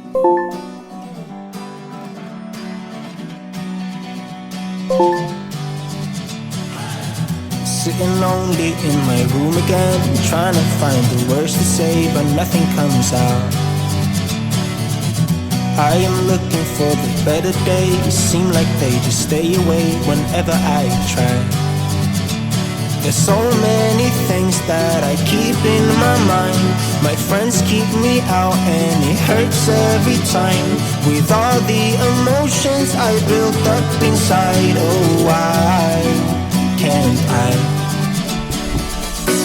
Sitting lonely in my room again, trying to find the words to say, but nothing comes out. I am looking for the better days, seem like they just stay away whenever I try. There's so many things that I keep in my mind. My friends keep me out and it hurts every time. With all the emotions I built up inside, oh why can't I?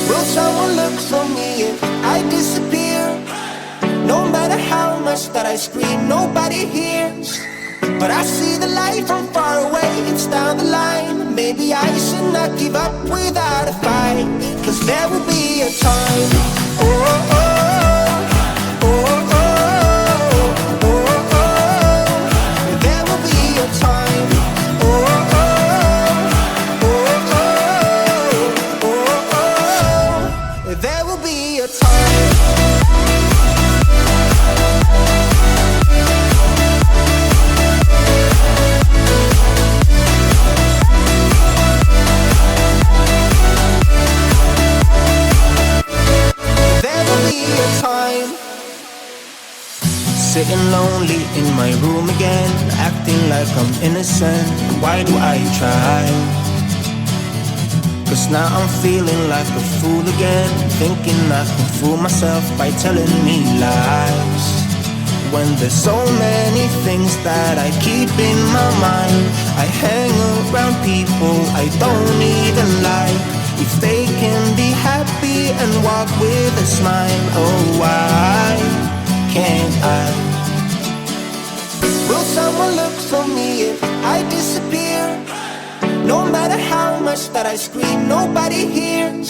Will someone look for me if I disappear? No matter how much that I scream, nobody hears. But I see the light from far away, it's down the line. Maybe I should not give up without a fight, 'cause there will be a time. Oh, oh, oh, oh, oh, oh, oh. There will be a time. Oh, oh, oh, oh, oh, oh, oh. There will be a time. Sitting lonely in my room again, acting like I'm innocent. Why do I try? 'Cause now I'm feeling like a fool again, thinking I can fool myself by telling me lies. When there's so many things that I keep in my mind, I hang around people I don't even like. If they can be happy and walk with a smile, oh why can't I? Will someone look for me if I disappear? No matter how much that I scream, nobody hears.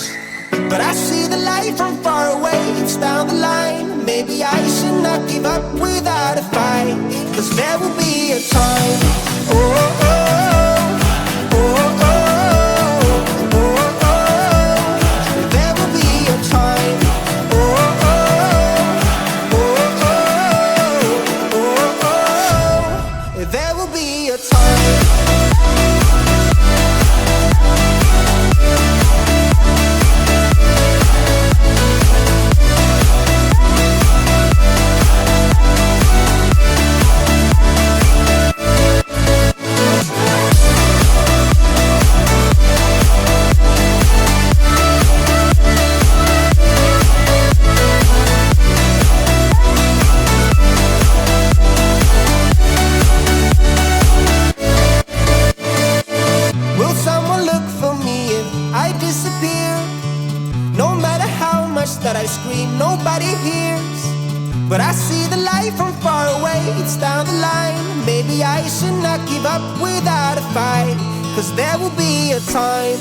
But I see the light from far away, it's down the line. Maybe I should not give up without a fight, 'cause there will be a time. Oh, oh, oh, oh, oh, oh, oh. There will be a time. Oh, oh, oh, oh, oh, oh. There will be a time. That I scream, nobody hears. But I see the light from far away, it's down the line. Maybe I should not give up without a fight, 'cause there will be a time.